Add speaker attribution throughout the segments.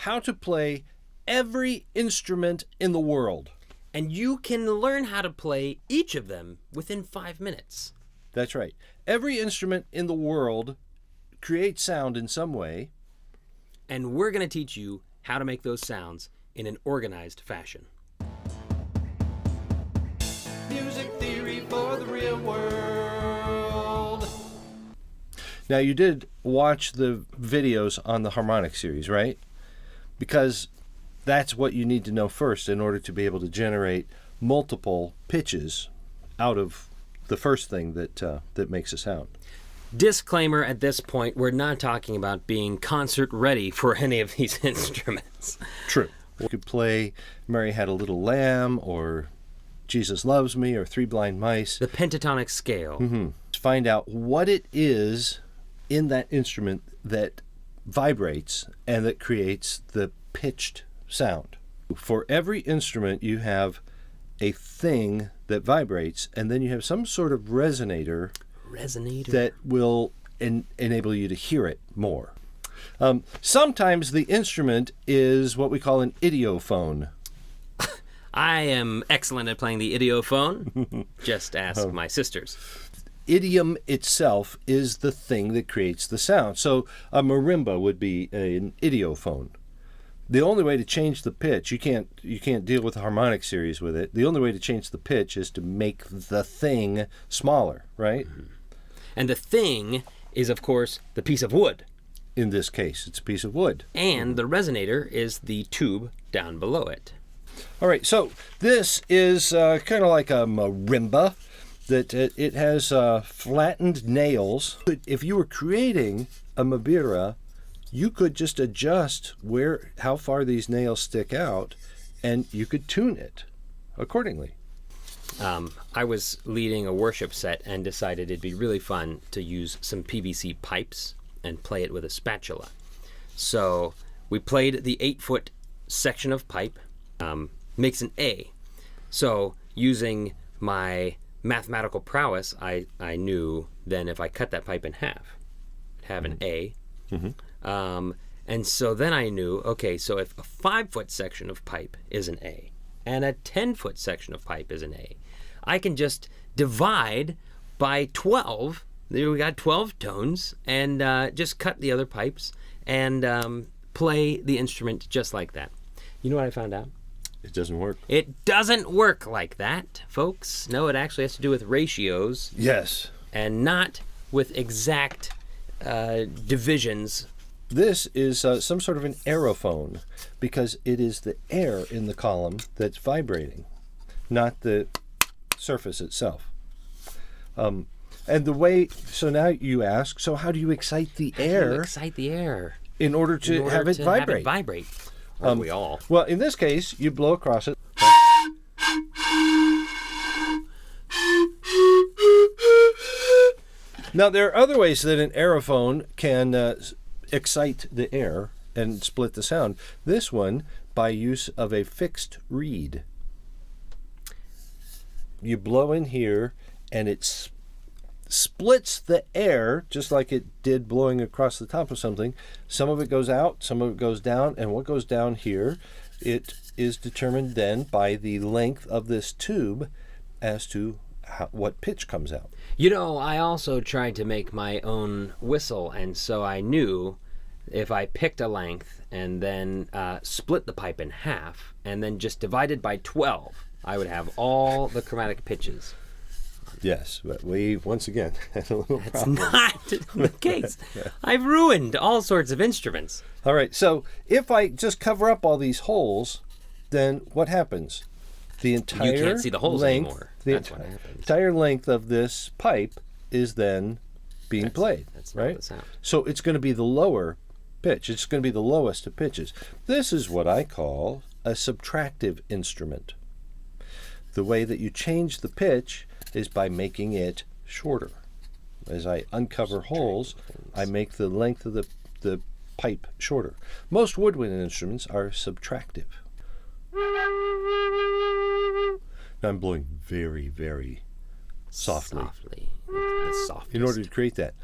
Speaker 1: how to play every instrument in the world.
Speaker 2: And you can learn how to play each of them within 5 minutes.
Speaker 1: That's right. Every instrument in the world creates sound in some way.
Speaker 2: And we're going to teach you how to make those sounds in an organized fashion.
Speaker 1: Music theory for the real world. Now, you did watch the videos on the harmonic series, right? Because that's what you need to know first in order to be able to generate multiple pitches out of the first thing that makes a sound.
Speaker 2: Disclaimer at this point, we're not talking about being concert ready for any of these instruments.
Speaker 1: True. You could play Mary Had a Little Lamb, or Jesus Loves Me, or Three Blind Mice.
Speaker 2: The pentatonic scale.
Speaker 1: To find out what it is in that instrument that vibrates and that creates the pitched sound. For every instrument, you have a thing that vibrates, and then you have some sort of resonator that will enable you to hear it more. Sometimes the instrument is what we call an idiophone.
Speaker 2: I am excellent at playing the idiophone. Just ask my sisters.
Speaker 1: Idiom itself is the thing that creates the sound. So a marimba would be an idiophone. The only way to change the pitch, you can't deal with the harmonic series with it. The only way to change the pitch is to make the thing smaller, right?
Speaker 2: Mm-hmm. And the thing is, of course, the piece of wood.
Speaker 1: In this case, it's a piece of wood.
Speaker 2: And the resonator is the tube down below it.
Speaker 1: All right, so this is kind of like a marimba, that it has flattened nails. If you were creating a mabira, you could just adjust how far these nails stick out, and you could tune it accordingly.
Speaker 2: I was leading a worship set and decided it'd be really fun to use some PVC pipes and play it with a spatula. So we played the 8-foot section of pipe, makes an A. So using my mathematical prowess, I knew then if I cut that pipe in half, it'd have an A. And so then I knew, okay, so if a 5-foot section of pipe is an A and a 10-foot section of pipe is an A, I can just divide by 12. There we got 12 tones, and just cut the other pipes and play the instrument just like that. You know what I found out?
Speaker 1: It doesn't work.
Speaker 2: It doesn't work like that, folks. No, it actually has to do with ratios.
Speaker 1: Yes.
Speaker 2: And not with exact divisions.
Speaker 1: This is some sort of an aerophone, because it is the air in the column that's vibrating, not the surface itself. And the way, so now you ask, so how do you excite the air?
Speaker 2: How do you excite the air?
Speaker 1: In order to have it vibrate.
Speaker 2: Aren't we all?
Speaker 1: Well, in this case, you blow across it. Now, there are other ways that an aerophone can excite the air and split the sound. This one, by use of a fixed reed. You blow in here, and it splits the air, just like it did blowing across the top of something. Some of it goes out, some of it goes down, and what goes down here, it is determined then by the length of this tube as to what pitch comes out.
Speaker 2: You know, I also tried to make my own whistle, and so I knew if I picked a length and then split the pipe in half and then just divided by 12, I would have all the chromatic pitches.
Speaker 1: Yes, but we, once again, had a little problem.
Speaker 2: That's not the case. I've ruined all sorts of instruments.
Speaker 1: All right, so if I just cover up all these holes, then what happens? The entire
Speaker 2: You can't see the holes
Speaker 1: length,
Speaker 2: anymore.
Speaker 1: The
Speaker 2: That's what happens.
Speaker 1: entire length of this pipe is then being played.
Speaker 2: That's
Speaker 1: right?
Speaker 2: not the sound.
Speaker 1: So it's going to be the lower pitch. It's going to be the lowest of pitches. This is what I call a subtractive instrument. The way that you change the pitch is by making it shorter. As I uncover holes, I make the length of the pipe shorter. Most woodwind instruments are subtractive. Now I'm blowing very, very softly.
Speaker 2: The softest.
Speaker 1: In order to create that.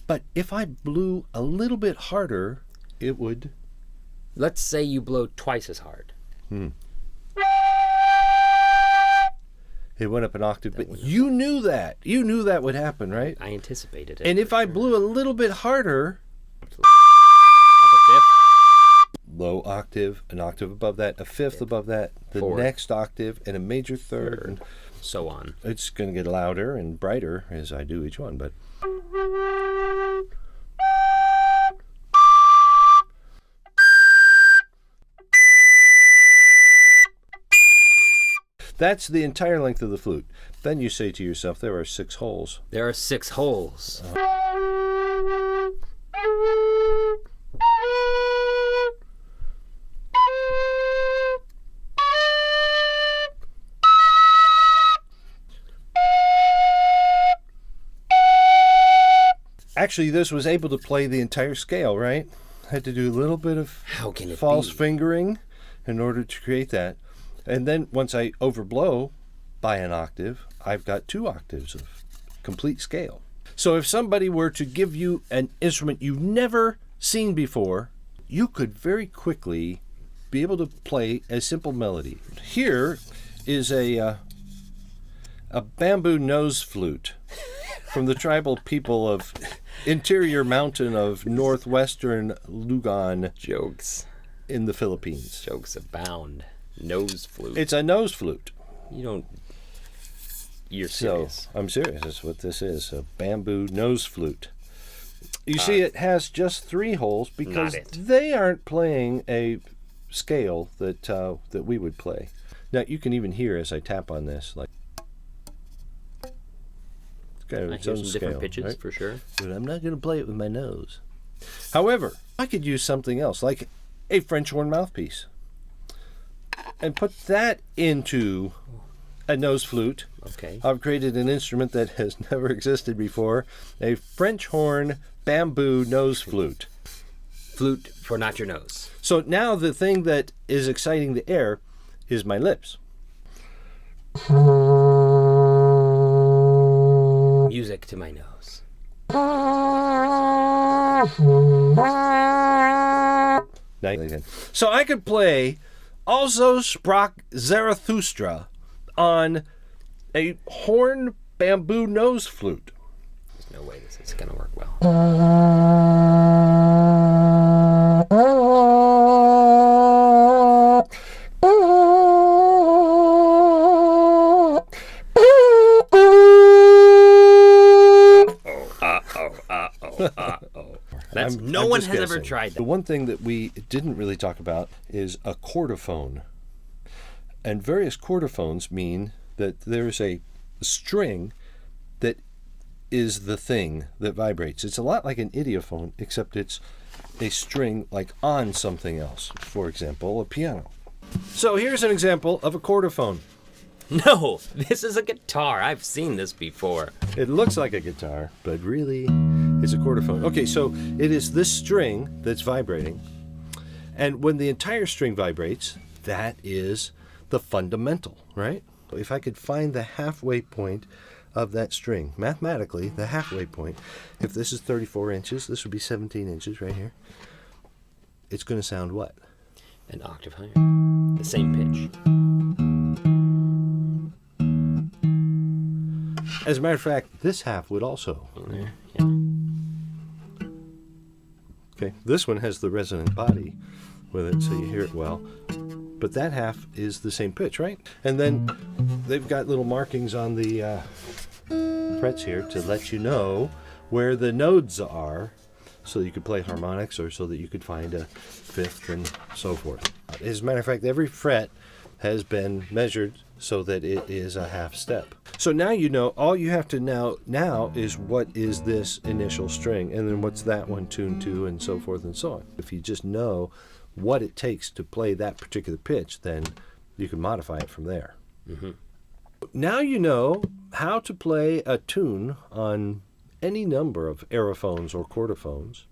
Speaker 1: But if I blew a little bit harder, it would
Speaker 2: Let's say you blow twice as hard.
Speaker 1: It went up an octave, but you knew that. You knew that would happen, right?
Speaker 2: I anticipated it.
Speaker 1: And if I blew a little bit harder,
Speaker 2: Up a fifth.
Speaker 1: low octave, an octave above that, a fifth above that, the
Speaker 2: Fourth.
Speaker 1: next octave, and a major third. And
Speaker 2: So on.
Speaker 1: it's going to get louder and brighter as I do each one, but that's the entire length of the flute. Then you say to yourself, there are 6 holes.
Speaker 2: There are 6 holes.
Speaker 1: Actually, this was able to play the entire scale, right? Had to do a little bit of
Speaker 2: How can it
Speaker 1: false
Speaker 2: be?
Speaker 1: fingering in order to create that. And then once I overblow by an octave, I've got 2 octaves of complete scale. So if somebody were to give you an instrument you've never seen before, you could very quickly be able to play a simple melody. Here is a bamboo nose flute from the tribal people of interior mountain of northwestern Luzon
Speaker 2: Jokes.
Speaker 1: in the Philippines.
Speaker 2: Jokes abound. Nose flute.
Speaker 1: It's a nose flute.
Speaker 2: You don't... You're
Speaker 1: So
Speaker 2: serious.
Speaker 1: I'm serious. That's what this is, a bamboo nose flute. You see, it has just 3 holes because
Speaker 2: Not it.
Speaker 1: they aren't playing a scale that that we would play. Now you can even hear as I tap on this, like it's kind of
Speaker 2: I
Speaker 1: its
Speaker 2: hear
Speaker 1: own
Speaker 2: some different
Speaker 1: scale,
Speaker 2: pitches
Speaker 1: right?
Speaker 2: for sure.
Speaker 1: But I'm not going to play it with my nose. However, I could use something else, like a French horn mouthpiece, and put that into a nose flute.
Speaker 2: Okay.
Speaker 1: I've created an instrument that has never existed before, a French horn bamboo nose flute.
Speaker 2: Flute for not your nose.
Speaker 1: So now the thing that is exciting the air is my lips.
Speaker 2: Music to my nose.
Speaker 1: Now again. So I could play Also Sprach Zarathustra on a horn bamboo nose flute.
Speaker 2: There's no way this is going to work well. That's no
Speaker 1: I'm
Speaker 2: one
Speaker 1: just
Speaker 2: has ever
Speaker 1: guessing.
Speaker 2: tried
Speaker 1: The
Speaker 2: that.
Speaker 1: one thing that we didn't really talk about is a chordophone. And various chordophones mean that there's a string that is the thing that vibrates. It's a lot like an idiophone, except it's a string like on something else. For example, a piano. So here's an example of a chordophone.
Speaker 2: No, this is a guitar. I've seen this before.
Speaker 1: It looks like a guitar, but really it's a chordophone. Okay, so it is this string that's vibrating. And when the entire string vibrates, that is the fundamental, right? If I could find the halfway point of that string, mathematically, the halfway point, if this is 34 inches, this would be 17 inches right here. It's going to sound what?
Speaker 2: An octave higher. The same pitch.
Speaker 1: As a matter of fact, this half would also.
Speaker 2: There. Yeah.
Speaker 1: Okay, this one has the resonant body with it, so you hear it well. But that half is the same pitch, right? And then they've got little markings on the frets here to let you know where the nodes are, so that you could play harmonics or so that you could find a fifth and so forth. As a matter of fact, every fret has been measured so that it is a half step. So now you know, all you have to now is what is this initial string, and then what's that one tuned to, and so forth and so on. If you just know what it takes to play that particular pitch, then you can modify it from there.
Speaker 2: Mm-hmm.
Speaker 1: Now you know how to play a tune on any number of aerophones or chordophones.